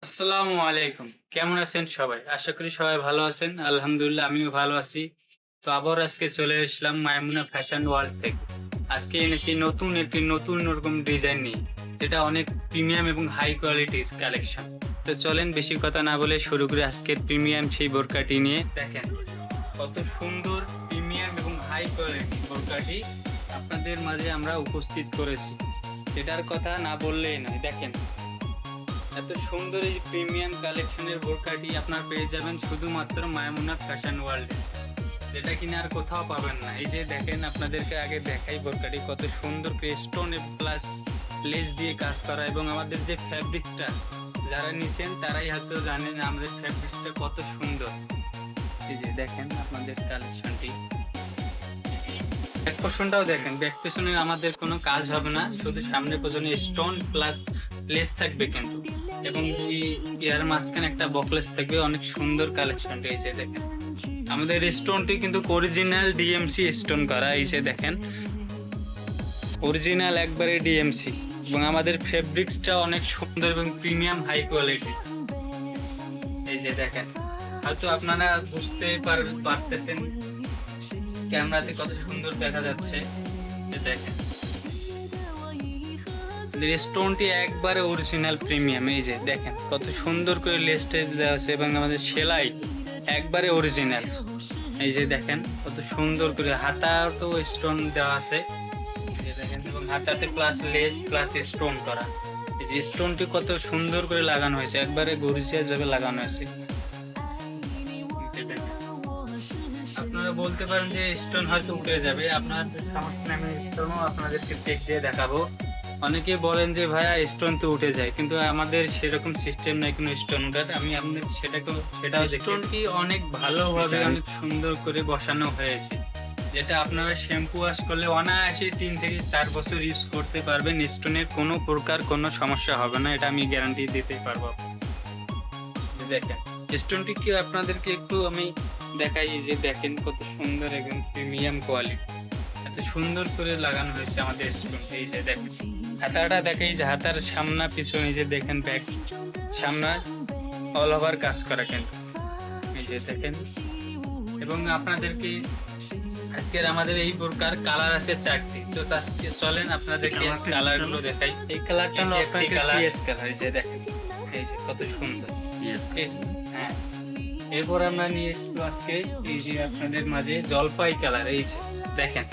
আসসালামু আলাইকুম। কেমন আছেন সবাই? আশা করি সবাই ভালো আছেন। আলহামদুলিল্লাহ আমিও ভালো আছি। তো আবার আজকে চলে এসলাম মাইমুনা ফ্যাশন ওয়ার্ল্ড থেকে। আজকে এনেছি নতুন রকম ডিজাইন নিয়ে, যেটা অনেক প্রিমিয়াম এবং হাই কোয়ালিটির কালেকশন। তো চলেন বেশি কথা না বলে শুরু করি আজকের প্রিমিয়াম সেই বোরকাটি নিয়ে। দেখেন কত সুন্দর প্রিমিয়াম এবং হাই কোয়ালিটি বোরকাটি আপনাদের মাঝে আমরা উপস্থিত করেছি। এটার কথা না বললেই নয়। দেখেন এত সুন্দর এই প্রিমিয়াম কালেকশনের বোরকাটি আপনার পেয়ে যাবেন শুধুমাত্র মায়মুনা ফ্যাশন ওয়ার্ল্ডে, যেটা কিনা আর কোথাও পাবেন না। এই যে দেখেন, আপনাদেরকে আগে দেখাই বোরকাটি কত সুন্দর স্টোন প্লাস লেস দিয়ে কাজ করা, এবং আমাদের যে ফ্যাব্রিক্সটা যারা নিচ্ছেন তারাই হয়তো জানেন আমাদের ফ্যাব্রিক্সটা কত সুন্দর। এই যে দেখেন আপনাদের কালেকশনটি, ব্যাক পোর্শনটাও দেখেন। ব্যাক পোর্শনে আমাদের কোনো কাজ হবে না, শুধু সামনে পেছনে স্টোন প্লাস লেস থাকবে কিন্তু, এবং এই ইয়ার মাঝখানে একটা বকলেস থাকবে। অনেক সুন্দর কালেকশনটা। এই যে দেখেন আমাদের স্টোনটি কিন্তু অরিজিনাল ডিএমসি স্টোন করা। এই যে দেখেন অরিজিনাল একবারে ডিএমসি, এবং আমাদের ফেব্রিক্সটা অনেক সুন্দর এবং প্রিমিয়াম হাই কোয়ালিটি। এই যে দেখেন, হয়তো আপনারা বুঝতে পারতেছেন ক্যামেরাতে কত সুন্দর দেখা যাচ্ছে। দেখেন স্টোনটি একবারে অরিজিনাল প্রিমিয়াম। এই যে দেখেন কত সুন্দর করে লেসটা দেওয়া আছে, এবং আমাদের সেলাই একবারে অরিজিনাল। এই যে দেখেন কত সুন্দর করে হাতাতেও স্টোন দেওয়া আছে। এই যে দেখেন, এবং হাতাতে প্লাস লেস প্লাস স্টোন করা। এই যে স্টোনটি কত সুন্দর করে লাগানো হয়েছে, একবারে গর্জিয়াস ভাবে লাগানো হয়েছে। আপনারা বলতে পারেন যে স্টোন হয়তো উঠে যাবে, আপনার সমস্যা নেই, আমি স্টোনও আপনাদেরকে চেক দিয়ে দেখাবো। অনেকে বলেন যে ভাইয়া স্টোন তো উঠে যায়, কিন্তু আমাদের সেরকম সিস্টেম নাই কোনো স্টোন উঠার। আমি আপনাদের সেটাও স্টোনটি অনেক ভালোভাবে অনেক সুন্দর করে বসানো হয়েছে, যেটা আপনারা শ্যাম্পু ওয়াশ করলে অনায়াসে 3 থেকে 4 বছর ইউজ করতে পারবেন। স্টোনের কোনো প্রকার কোনো সমস্যা হবে না, এটা আমি গ্যারান্টি দিতে পারবো। দেখেন স্টোনটি কি আপনাদেরকে একটু আমি দেখাই। যে দেখেন কত সুন্দর একদম প্রিমিয়াম কোয়ালিটি, এত সুন্দর করে লাগানো হয়েছে আমাদের স্টোন। এই যে দেখেন হাতাটা দেখে, এই যে হাতার সামনা পিছনে, এই যে দেখেন ব্যাক সামনা অল ওভার কাজ করা কিন্তু। এই যে দেখেন, এবং আপনাদেরকে আজকের আমাদের এই প্রকার কালার আছে 4টি। তো আজকে চলেন আপনাদেরকে কালার গুলো দেখাই। এই কালারটা হলো আপনাদের পিএস কালার। এই যে দেখেন, এই যে কত সুন্দর। হ্যাঁ, এরপর আমরা নিয়ে এসেছি আজকে এই যে আপনাদের মাঝে জলপাই কালার। এই যে দেখেন,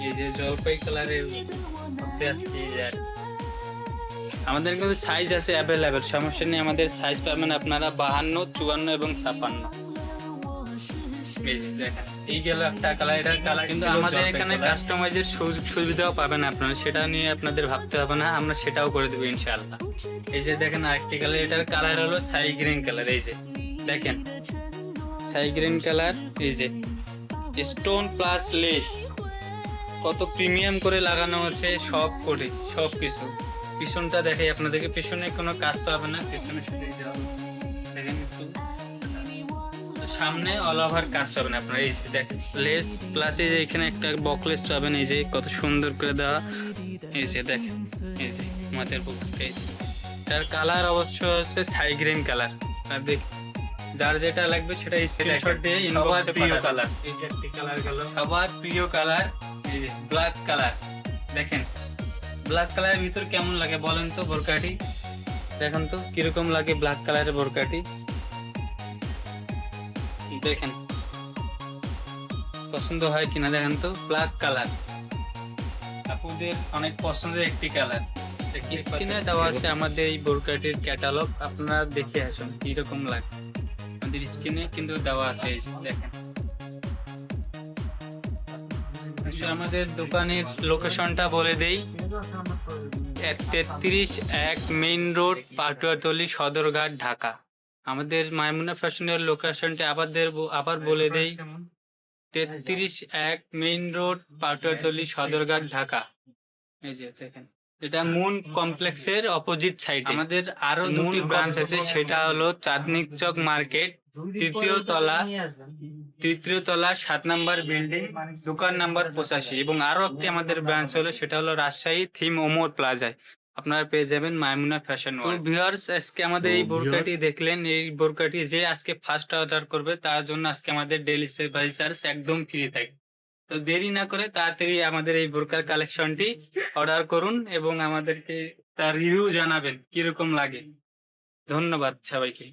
এই যে জলপাই কালারের মধ্যে আজকে এই যে আমাদের কিন্তু সাইজ আছে অ্যাভেলেবেল, সমস্যা নেই। আমাদের সাইজ পাবেন আপনারা 52, 54 এবং 56। এই যে দেখেন, এই গেল একটা কালার। এটার কালার কিন্তু আমাদের এখানে কাস্টমাইজের সুযোগ সুবিধাও পাবেন আপনারা, সেটা নিয়ে আপনাদের ভাবতে হবে না, আমরা সেটাও করে দেবো ইনশাআল্লাহ। এই যে দেখেন আরেকটি কালার, এটার কালার হলো সাই গ্রিন কালার। এই যে দেখেন সাই গ্রিন কালার। এই যে স্টোন প্লাস লেস কত প্রিমিয়াম করে লাগানো আছে, সব করে সব কিছু। পিছনটা দেখাই আপনাদেরকে, পিছনে কোনো কাজ পাবে না, পিছনে শুধু দেখেন একটু, সামনে অল ওভার কাজ পাবেন আপনারা। এই যে দেখেন লেস প্লাস এই যে এখানে একটা বকলেস পাবেন, এই যে কত সুন্দর করে দেওয়া। এই যে দেখেন, এই যে আমাদের বুকে তার কালার অবশ্য হচ্ছে সাই গ্রিন কালার। আর দেখ যার যেটা লাগবে সেটা স্ক্রিনশট দিয়ে ইনবক্সে প্রিয় কালার। এই যে একটি কালার গেল সবার প্রিয় কালার, এই যে ব্ল্যাক কালার। দেখেন ব্ল্যাক কালারের ভিতর কেমন লাগে বলেন তো বোরকাটি, দেখেন তো কিরকম লাগে ব্ল্যাক কালারের বোরকাটি। দেখেন পছন্দ হয় কিনা, দেখেন তো ব্ল্যাক কালার আপুদের অনেক পছন্দের একটি কালার। স্ক্রিনে দেওয়া আছে আমাদের এই বোরকাটির ক্যাটালগ, আপনারা দেখে আসুন কিরকম লাগে। আমাদের স্ক্রিনে কিন্তু দেওয়া আছে, এই যে দেখেন। আসলে আমাদের দোকানের লোকেশনটা বলে দেই, 33-1 মেইন রোড, পাটুয়াতলী, সদরঘাট, ঢাকা। আমাদের মাইমুনা ফ্যাশনের লোকেশনটা আবার বলে দেই, 33-1 মেইন রোড, পাটুয়াতলী, সদরঘাট, ঢাকা। এই যে দেখেন, এটা মুন কমপ্লেক্সের অপোজিট সাইডে আমাদের আরো দুটি ব্রাঞ্চ আছে, সেটা হলো চাঁদনী চক মার্কেট, তৃতীয় তলা, 7 নম্বর বিল্ডিং, দোকান নাম্বার 85। এবং আরো একটি আমাদের ব্রাঞ্চ হলো, সেটা হলো রাজশাহী থিম ওমর প্লাজায়। আপনারা পেয়ে যাবেন মাইমুনা ফ্যাশন ওয়ার্ল্ড। তো ভিউয়ার্স, আজকে আমাদের তো এই ভিউয়ার্স বোরকাটি দেখলেন। এই বোরকাটি যে আজকে ফার্স্ট অর্ডার করবে তার জন্য আজকে আমাদের ডেলিভারি চার্জ একদম ফ্রি থাকবে। তো দেরি না করে তাড়াতাড়ি আমাদের এই বোরকার কালেকশনটি অর্ডার করুন এবং আমাদেরকে তার রিভিউ জানাবেন কিরকম লাগে। ধন্যবাদ সবাইকে।